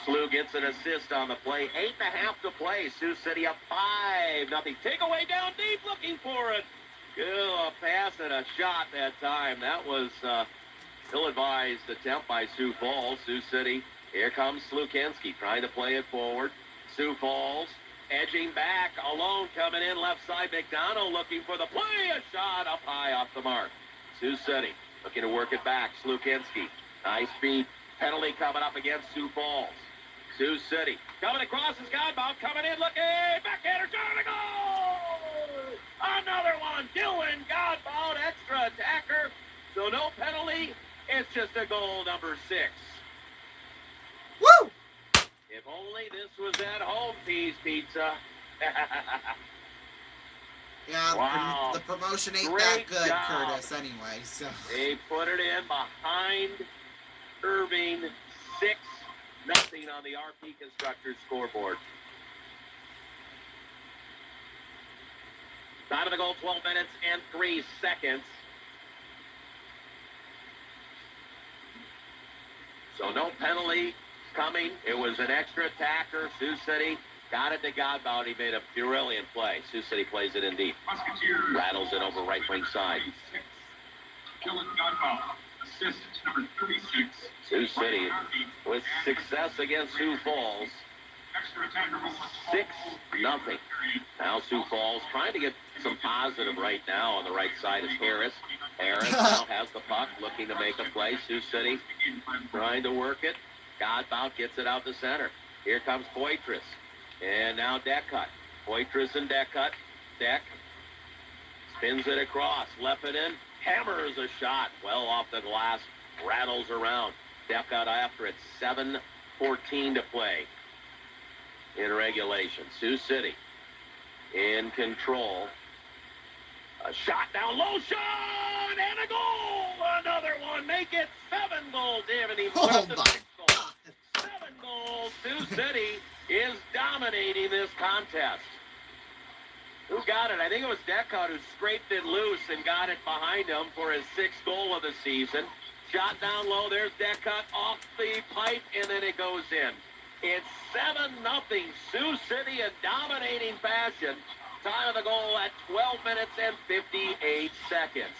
Slew gets an assist on the play. 8.5 to play. Sioux City up 5-0. Takeaway down deep, looking for it. A pass and a shot that time. That was ill-advised attempt by Sioux Falls. Sioux City. Here comes Slukinski trying to play it forward. Sioux Falls edging back, alone coming in left side. McDonough looking for the play. A shot up high off the mark. Sioux City looking to work it back. Slukinski, nice feed. Penalty coming up against Sioux Falls. Sioux City coming across his Godbout, coming in, looking, backhander, shot, and a goal! Another one. Dylan Godbout, extra attacker. So no penalty. It's just a goal, number 6. Woo! If only this was at home, Pease Pizza. Yeah, wow. the promotion ain't Great that good, job. Curtis, anyway, so. They put it in behind Irving. 6-0 on the RP Constructors scoreboard. Time of the goal, 12 minutes and 3 seconds. So no penalty coming. It was an extra attacker. Sioux City got it to Godbout. He made a brilliant play. Sioux City plays it in deep. Rattles it over right wing side. Dylan Godbout, assist number 36. Sioux City with success against Sioux Falls. 6-0. Now Sioux Falls trying to get some positive right now on the right side is Harris. Harris now has the puck, looking to make a play. Sioux City trying to work it. Godbout gets it out to center. Here comes Poitras. And now Deckut. Poitras and Deckut. Deck spins it across. Leppinen hammers a shot well off the glass. Rattles around. Deckut after it. 7:14 to play in regulation. Sioux City in control. A shot down low, shot, and a goal! Another one, make it 7 goals. They haven't even put up the 6 goals. 7 goals. Sioux City is dominating this contest. Who got it? I think it was Deckut who scraped it loose and got it behind him for his 6th goal of the season. Shot down low, there's Deckut off the pipe, and then it goes in. It's 7-0. Sioux City in dominating fashion. Time of the goal at 12 minutes and 58 seconds.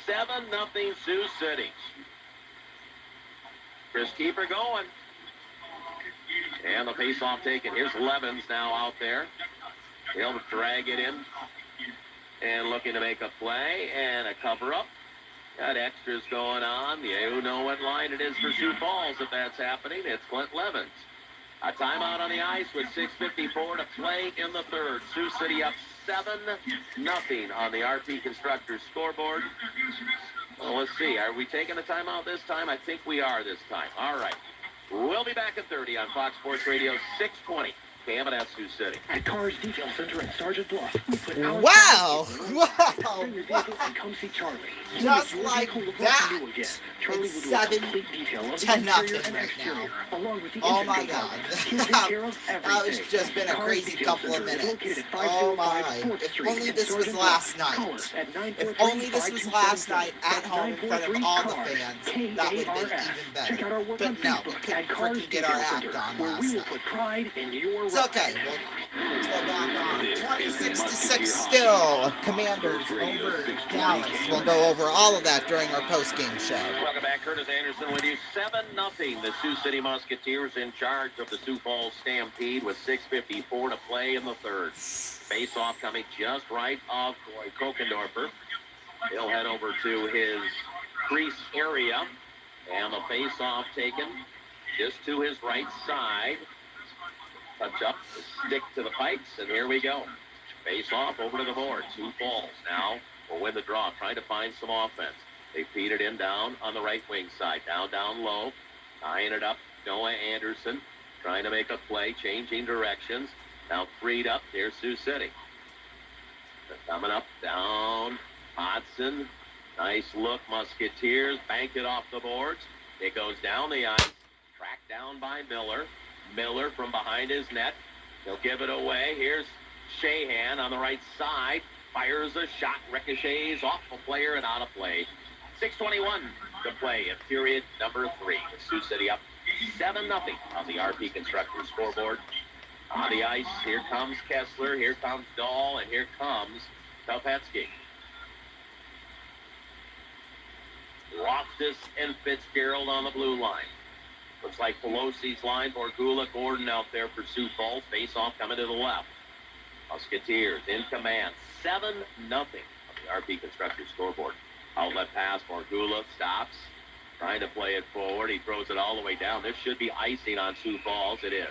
7-0 Sioux City. Chris Keeper going. And the face-off taken. Here's Levens now out there. He'll drag it in. And looking to make a play and a cover-up. Got extras going on. You know what line it is for Sioux Falls if that's happening. It's Clint Levens. A timeout on the ice with 6:54 to play in the third. Sioux City up 7-0 on the RP Constructors scoreboard. Well, let's see. Are we taking a timeout this time? I think we are this time. All right. We'll be back at 30 on Fox Sports Radio 620. Cam, and that's Sioux City. At Cars Detail Center in Sergeant Bluff, we put our Wow! Wow! Bring your vehicle and come see Charlie. Just Your like vehicle look that. new again. Charlie It's will do a 7 complete detail of to the interior nothing and right exterior, now. along with the Oh engine my components. God. He'll take care of That everything. was just been a Cars crazy Detail couple of Center is minutes. located at Oh 505 my. 4th If Street only in this was Sergeant last Bluff. Call night. us at If only this was last 943-5277. night at That's home in front of all the 943 fans, that would have been KARS. even Check out our better. work But on no, we Facebook couldn't at Cars freaking get our Detail act Center, on where we last will night. put pride in your It's ride. okay. We'll go back on. 26-6 still. Commanders over Dallas. We'll go over all of that during our post-game show. Welcome back. Curtis Anderson with you. 7-0. The Sioux City Musketeers in charge of the Sioux Falls Stampede with 6:54 to play in the third. Face-off coming just right of Kokendorfer. He'll head over to his crease area. And the face-off taken just to his right side. Touch up, stick to the pipes, and here we go. Face-off over to the board. Sioux Falls now will win the draw, trying to find some offense. They feed it in down on the right wing side. Down low. Tying it up. Noah Anderson trying to make a play, changing directions. Now freed up. Here's Sioux City. They're coming up, down. Hodson. Nice look. Musketeers bank it off the boards. It goes down the ice. Tracked down by Miller. Miller from behind his net. He'll give it away. Here's Shahan on the right side. Fires a shot. Ricochets off a player and out of play. 6:21 to play in period number 3. Sioux City up 7-0 on the RP Constructors scoreboard. On the ice, here comes Kessler, here comes Dahl, and here comes Kopetsky. Loftus and Fitzgerald on the blue line. Looks like Pelosi's line, Borgula, Gordon out there for Sioux Falls. Face-off coming to the left. Musketeers in command. 7-0 on the RP Constructors scoreboard. Outlet pass, Borgula stops. Trying to play it forward. He throws it all the way down. This should be icing on Sioux Falls. It is.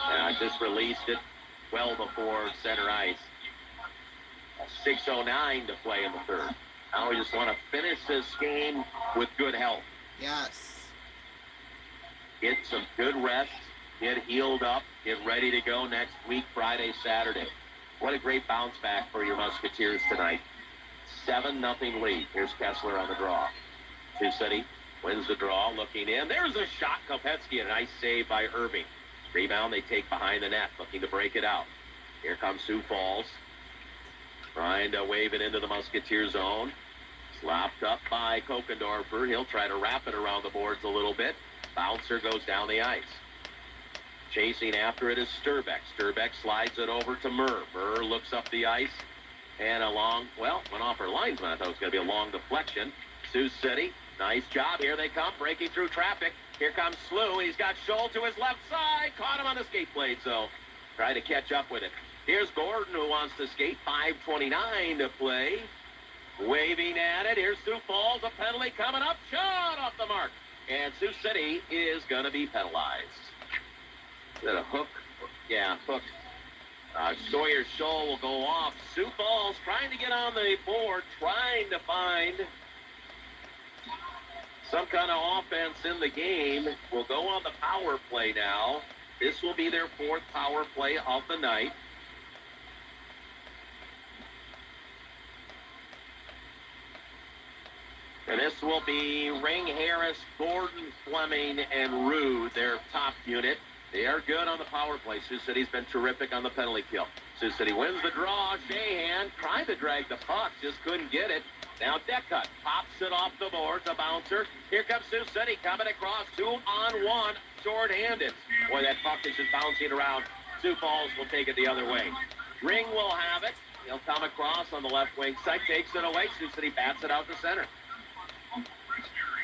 And I just released it well before center ice. 6:09 to play in the third. Now we just want to finish this game with good health. Yes. Get some good rest. Get healed up. Get ready to go next week, Friday, Saturday. What a great bounce back for your Musketeers tonight. 7-0 lead. Here's Kessler on the draw. Sioux City wins the draw, looking in. There's a shot. Kopetsky, a nice save by Irving. Rebound they take behind the net, looking to break it out. Here comes Sioux Falls. Trying to wave it into the Musketeer zone. Slapped up by Kokendorfer. He'll try to wrap it around the boards a little bit. Bouncer goes down the ice. Chasing after it is Sturbeck. Sturbeck slides it over to Murr. Murr looks up the ice. And went off her linesman. I thought it was going to be a long deflection. Sioux City, nice job. Here they come, breaking through traffic. Here comes Slew. He's got Scholl to his left side. Caught him on the skate blade, so try to catch up with it. Here's Gordon, who wants to skate. 5:29 to play. Waving at it. Here's Sioux Falls. A penalty coming up. Shot off the mark. And Sioux City is going to be penalized. Is that a hook? Yeah, hook. Sawyer Scholl will go off. Sioux Falls trying to get on the board, trying to find some kind of offense in the game. Will go on the power play now. This will be their 4th power play of the night. And this will be Ring, Harris, Gordon, Fleming, and Rude, their top unit. They are good on the power play. Sioux City's been terrific on the penalty kill. Sioux City wins the draw. Shahan tried to drag the puck, just couldn't get it. Now Deckut pops it off the board, the bouncer. Here comes Sioux City coming across, 2-on-1, short-handed. Boy, that puck is just bouncing around. Sioux Falls will take it the other way. Ring will have it. He'll come across on the left wing side, takes it away. Sioux City bats it out to center.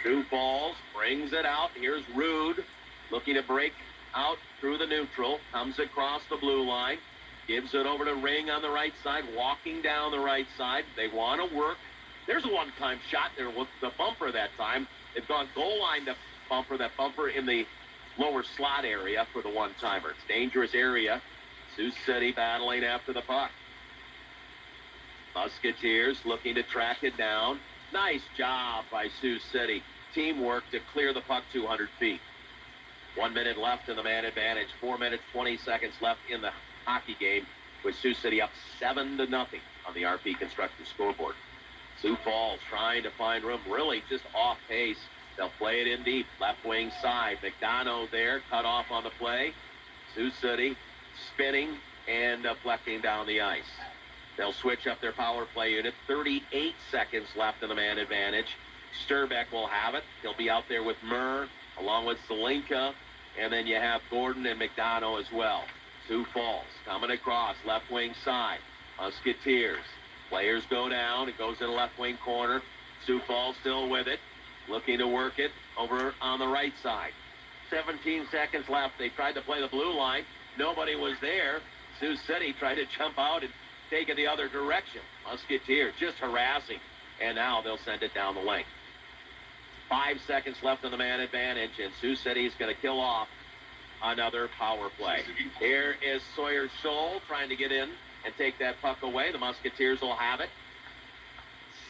Sioux Falls brings it out. Here's Rude looking to break out through the neutral, comes across the blue line, gives it over to Ring on the right side, walking down the right side. They want to work. There's a one-time shot there with the bumper that time. They've gone goal line to bumper, that bumper in the lower slot area for the one-timer. It's dangerous area. Sioux City battling after the puck. Musketeers looking to track it down. Nice job by Sioux City. teamwork to clear the puck 200 feet. 1 minute left in the man advantage. 4 minutes, 20 seconds left in the hockey game with Sioux City up 7-0 on the RP Constructors scoreboard. Sioux Falls trying to find room, really just off pace. They'll play it in deep, left wing side. McDonough there, cut off on the play. Sioux City spinning and deflecting down the ice. They'll switch up their power play unit. 38 seconds left in the man advantage. Sturbeck will have it. He'll be out there with Murr, along with Zelinka, and then you have Gordon and McDonough as well. Sioux Falls coming across, left wing side. Musketeers. Players go down. It goes in the left wing corner. Sioux Falls still with it, looking to work it over on the right side. 17 seconds left. They tried to play the blue line. Nobody was there. Sioux City tried to jump out and take it the other direction. Musketeers just harassing. And now they'll send it down the lane. 5 seconds left in the man advantage, and Sioux City is going to kill off another power play. Here is Sawyer Scholl trying to get in and take that puck away. The Musketeers will have it.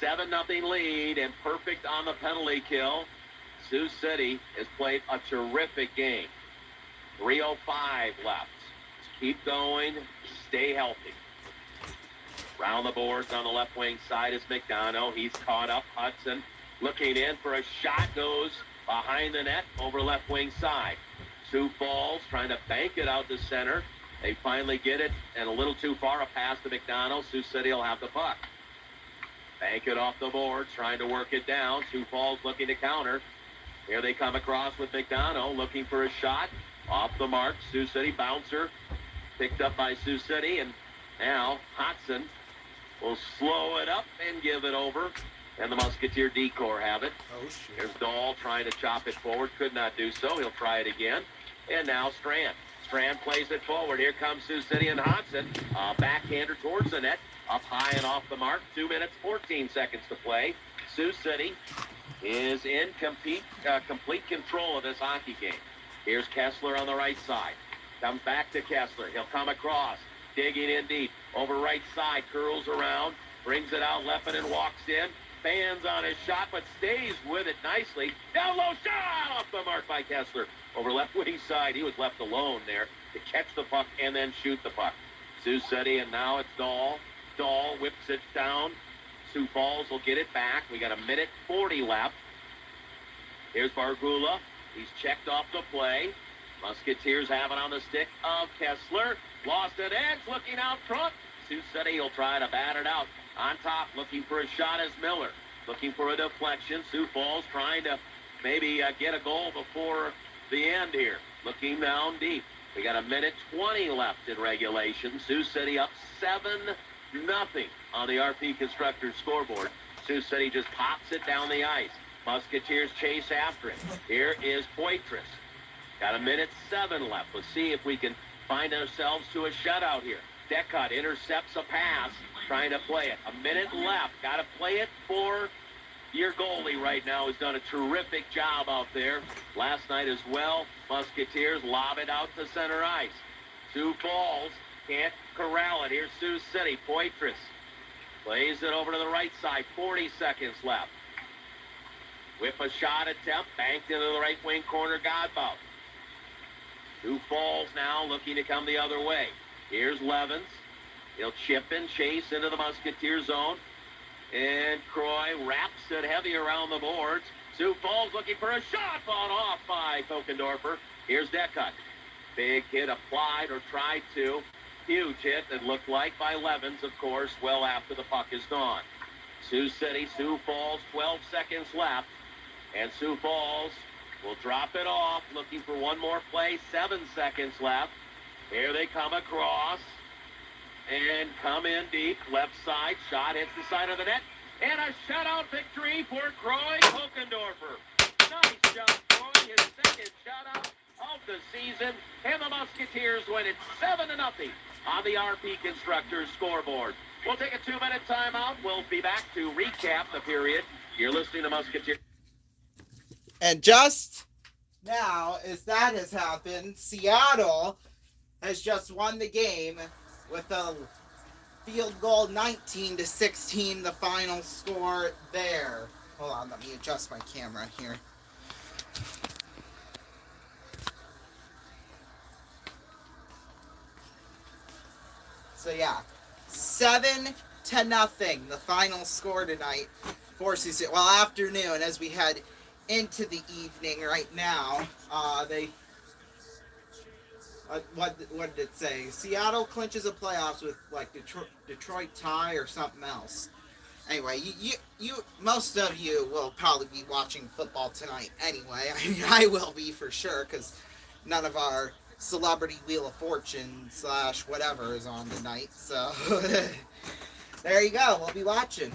7-0 lead and perfect on the penalty kill. Sioux City has played a terrific game. 3:05 left. Keep going. Stay healthy. Round the boards on the left wing side is McDonough. He's caught up. Hudson looking in for a shot. Goes behind the net over left wing side. Sioux Falls trying to bank it out to center. They finally get it, and a little too far, a pass to McDonough. Sioux City will have the puck. Bank it off the board, trying to work it down. Sioux Falls looking to counter. Here they come across with McDonough looking for a shot. Off the mark, Sioux City bouncer. Picked up by Sioux City, and now Hudson will slow it up and give it over. And the Musketeer D-Corps have it. Oh, shit. Here's Dahl trying to chop it forward. Could not do so. He'll try it again. And now Strand. Strand plays it forward. Here comes Sioux City and Hudson. Backhander towards the net. Up high and off the mark. 2 minutes, 14 seconds to play. Sioux City is in complete control of this hockey game. Here's Kessler on the right side. Comes back to Kessler. He'll come across. Digging in deep. Over right side. Curls around. Brings it out. Leppinen walks in. Fans on his shot, but stays with it nicely. Down low shot off the mark by Kessler. Over left wing side. He was left alone there to catch the puck and then shoot the puck. Sioux City, and now it's Dahl. Dahl whips it down. Sioux Falls will get it back. We got 1:40 left. Here's Bargula. He's checked off the play. Musketeers have it on the stick of Kessler. Lost an edge, looking out front. Sioux City will try to bat it out. On top, looking for a shot is Miller. Looking for a deflection. Sioux Falls trying to maybe get a goal before the end here. Looking down deep. We got 1:20 left in regulation. Sioux City up 7-0 on the RP Constructors scoreboard. Sioux City just pops it down the ice. Musketeers chase after it. Here is Poitras. Got 1:07 left. Let's see if we can find ourselves to a shutout here. Deckut intercepts a pass, trying to play it. 1 minute left. Got to play it for your goalie right now. Has done a terrific job out there last night as well. Musketeers lob it out to center ice. Sioux Falls can't corral it. Here's Sioux City. Poitras plays it over to the right side. 40 seconds left. Whip a shot attempt. Banked into the right wing corner. Godbout. Sioux Falls now looking to come the other way. Here's Levens. He'll chip and chase into the Musketeer zone. And Croy wraps it heavy around the boards. Sioux Falls looking for a shot. Fought off by Tokendorfer. Here's Deckut. Big hit applied or tried to. Huge hit, it looked like, by Levens, of course, well after the puck is gone. Sioux City, Sioux Falls, 12 seconds left. And Sioux Falls will drop it off, looking for one more play. 7 seconds left. Here they come across and come in deep. Left side, shot hits the side of the net. And a shutout victory for Croy Tokendorfer. Nice job, Croy. His second shutout of the season. And the Musketeers win it 7-0 on the RP Constructors scoreboard. We'll take a 2-minute timeout. We'll be back to recap the period. You're listening to Musketeers. And just now, as that has happened, Seattle has just won the game with a field goal, 19-16, the final score there. Hold on, let me adjust my camera here. So yeah, 7-0, the final score tonight for Sioux City. Well, afternoon as we head into the evening right now. What did it say? Seattle clinches a playoffs with like Detroit tie or something else. Anyway, you most of you will probably be watching football tonight anyway. I mean, I will be for sure because none of our Celebrity Wheel of Fortune / whatever is on tonight. So there you go. We'll be watching.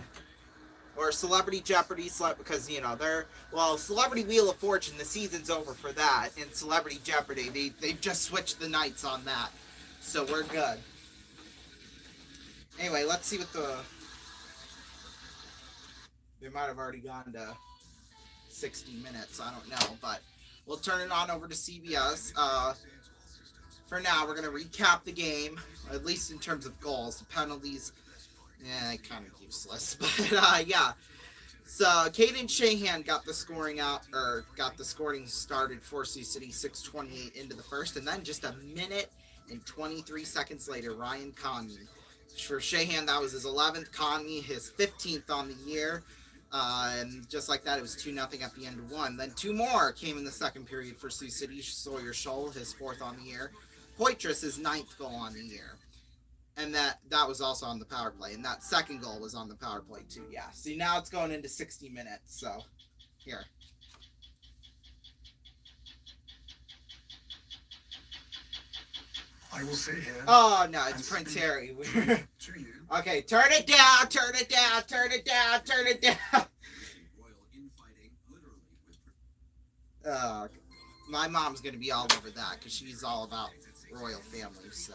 Or Celebrity Jeopardy, because, you know, Celebrity Wheel of Fortune, the season's over for that. And Celebrity Jeopardy, they've just switched the nights on that. So we're good. Anyway, let's see what they might have already gone to 60 minutes. I don't know, but we'll turn it on over to CBS. For now, we're going to recap the game, at least in terms of goals. The penalties, kind of useless. But, yeah. So, Caden Shahan got the scoring started for Sioux City, 6:28 into the first. And then just a minute and 23 seconds later, Ryan Conley. For Shahan, that was his 11th. Conley, his 15th on the year. And just like that, it was 2-0 at the end of one. Then two more came in the second period for Sioux City. Sawyer Scholl, his 4th on the year. Poitras, his 9th goal on the year. And that was also on the power play. And that second goal was on the power play too. Yeah. See, now it's going into 60 minutes. So, here. I will sit here. Oh, no, it's Prince Harry. To you. Okay, turn it down, turn it down, turn it down, turn it down. My mom's going to be all over that because she's all about royal family, so.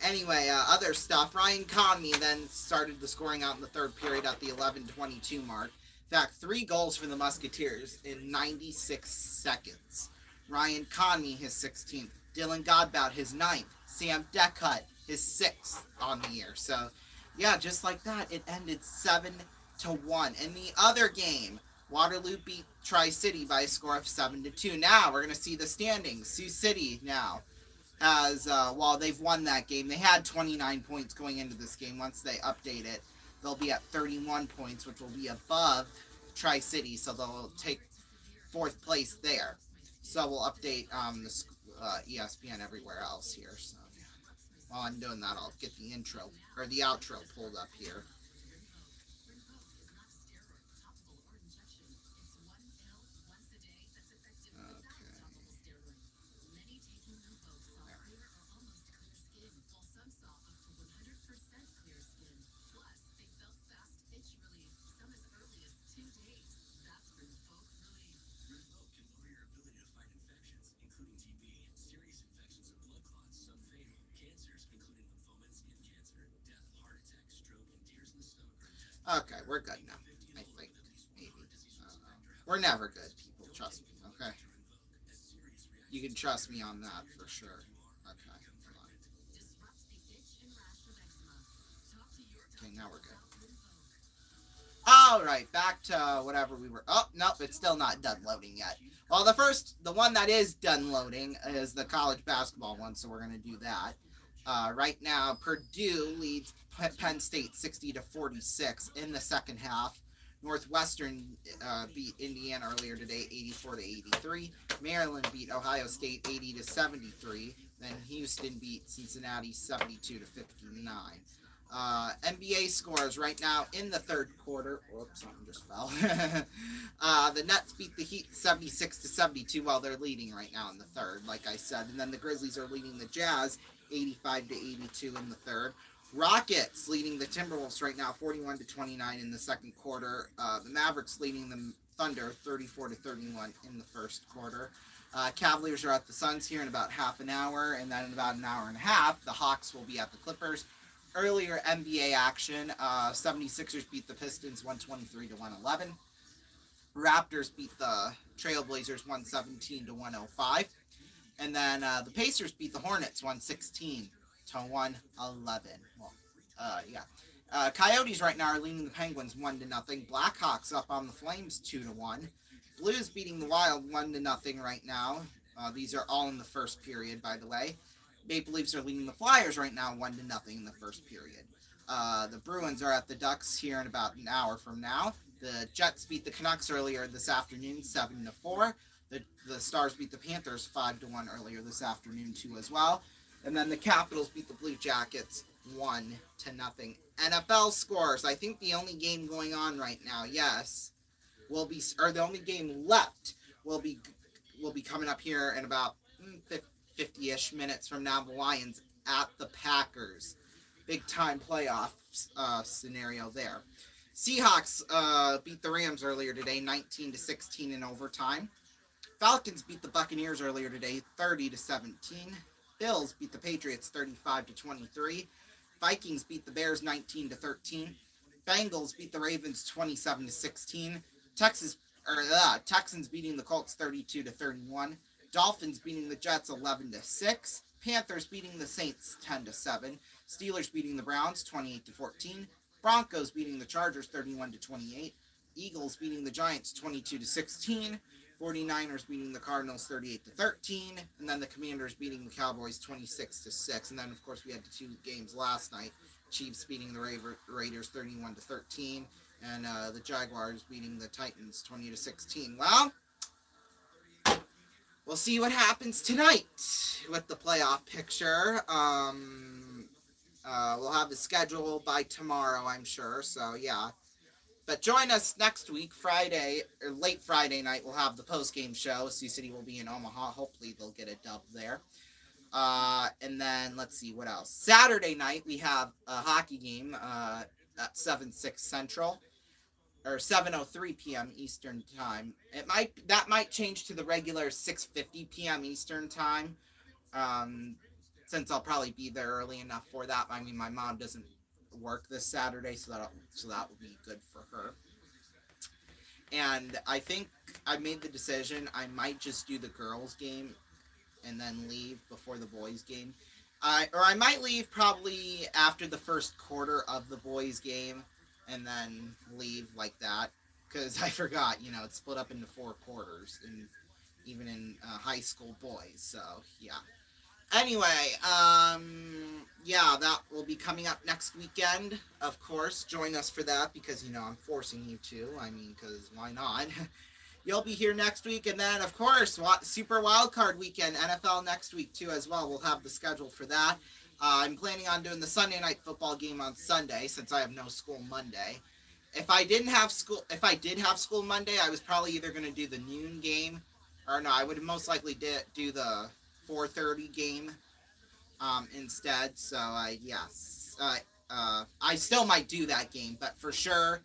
Anyway, other stuff. Ryan Conley then started the scoring out in the third period at the 11:22 mark. In fact, 3 goals for the Musketeers in 96 seconds. Ryan Conley, his 16th. Dylan Godbout, his 9th. Sam Deckhut, his 6th on the year. So, yeah, just like that, it ended 7-1. In the other game, Waterloo beat Tri-City by a score of 7-2. Now, we're going to see the standings. Sioux City now has, while they've won that game, they had 29 points going into this game. Once they update it, they'll be at 31 points, which will be above Tri-City, so they'll take 4th place there. So we'll update the ESPN everywhere else here. So while I'm doing that, I'll get the intro or the outro pulled up here. Okay, we're good now. I think. Maybe. We're never good, people. Trust me, okay? You can trust me on that for sure. Okay, okay, now we're good. Alright, back to whatever we were. Oh, nope, it's still not done loading yet. Well, the one that is done loading is the college basketball one, so we're going to do that. Right now, Purdue leads Penn State 60-46 in the second half. Northwestern beat Indiana earlier today 84-83. Maryland beat Ohio State 80-73. Then Houston beat Cincinnati 72-59. NBA scores right now in the third quarter. Oops, something just fell. The Nets beat the Heat 76-72 while they're leading right now in the third, like I said. And then the Grizzlies are leading the Jazz 85-82 in the third. Rockets leading the Timberwolves right now 41-29 in the second quarter. The Mavericks leading the Thunder 34-31 in the first quarter. Cavaliers are at the Suns here in about half an hour, and then in about an hour and a half, the Hawks will be at the Clippers. Earlier NBA action, 76ers beat the Pistons 123-111. Raptors beat the Trailblazers 117-105. And then the Pacers beat the Hornets 116-111. Well, yeah. Coyotes right now are leading the Penguins 1-0. Blackhawks up on the Flames 2-1. Blues beating the Wild 1-0 right now. These are all in the first period, by the way. Maple Leafs are leading the Flyers right now 1-0 in the first period. The Bruins are at the Ducks here in about an hour from now. The Jets beat the Canucks earlier this afternoon 7-4. The Stars beat the Panthers 5-1 earlier this afternoon too as well. And then the Capitals beat the Blue Jackets 1-0. NFL scores. I think the only game going on right now, yes, the only game left will be coming up here in about 50-ish minutes from now. The Lions at the Packers. Big time playoff scenario there. Seahawks beat the Rams earlier today, 19-16 in overtime. Falcons beat the Buccaneers earlier today, 30-17. Bills beat the Patriots 35-23. Vikings beat the Bears 19-13. Bengals beat the Ravens 27-16. Texans beating the Colts 32-31. Dolphins beating the Jets 11-6. Panthers beating the Saints 10-7. Steelers beating the Browns 28-14. Broncos beating the Chargers 31-28. Eagles beating the Giants 22-16. 49ers beating the Cardinals 38-13, and then the Commanders beating the Cowboys 26-6. And then, of course, we had the two games last night. Chiefs beating the Raiders 31-13, and the Jaguars beating the Titans 20-16. Well, we'll see what happens tonight with the playoff picture. We'll have the schedule by tomorrow, I'm sure. So, yeah. But join us next week, Friday, or late Friday night. We'll have the post-game show. Sioux City will be in Omaha. Hopefully they'll get a dub there. And then, let's see, what else? Saturday night, we have a hockey game at 7/6 Central, or 7:03 p.m. Eastern Time. That might change to the regular 6:50 p.m. Eastern Time, since I'll probably be there early enough for that. I mean, my mom doesn't work this Saturday, so that will be good for her. And I think I made the decision I might just do the girls game and then leave before the boys game. Or I might leave probably after the first quarter of the boys game and then leave like that, because I forgot, it's split up into 4 quarters, and even in high school boys. So yeah. Anyway, yeah, that will be coming up next weekend, of course. Join us for that, because, I'm forcing you to. I mean, because why not? You'll be here next week, and then, of course, Super Wildcard Weekend, NFL next week, too, as well. We'll have the schedule for that. I'm planning on doing the Sunday night football game on Sunday, since I have no school Monday. If I did have school Monday, I was probably either going to do the noon game, or no, I would most likely do the 4:30 game instead. So I still might do that game, but for sure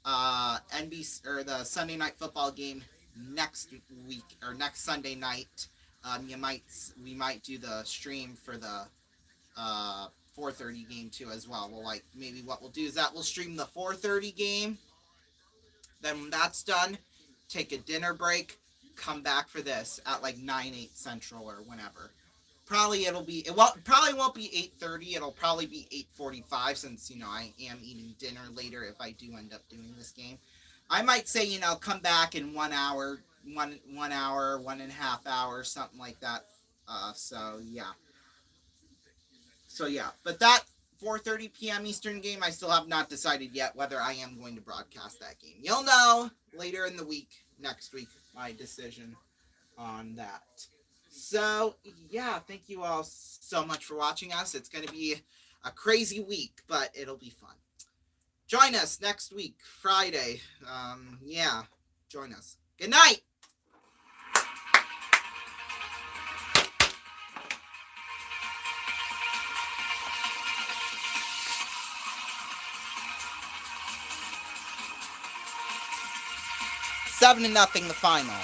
NBC or the Sunday night football game next week, or next Sunday night, we might do the stream for the 4:30 game too as well. Maybe what we'll do is that we'll stream the 4:30 game, then when that's done, take a dinner break, come back for this at 9/8 Central or whenever. Probably probably won't be 8:30. It'll probably be 8:45, since I am eating dinner later if I do end up doing this game. I might say come back in 1 hour, 1.5 hours, something like that. So yeah. But that 4:30 p.m. Eastern game, I still have not decided yet whether I am going to broadcast that game. You'll know later in the week, next week, my decision on that. So, yeah, thank you all so much for watching us. It's going to be a crazy week, but it'll be fun. Join us next week, Friday. Join us. Good night! $7-0 the final.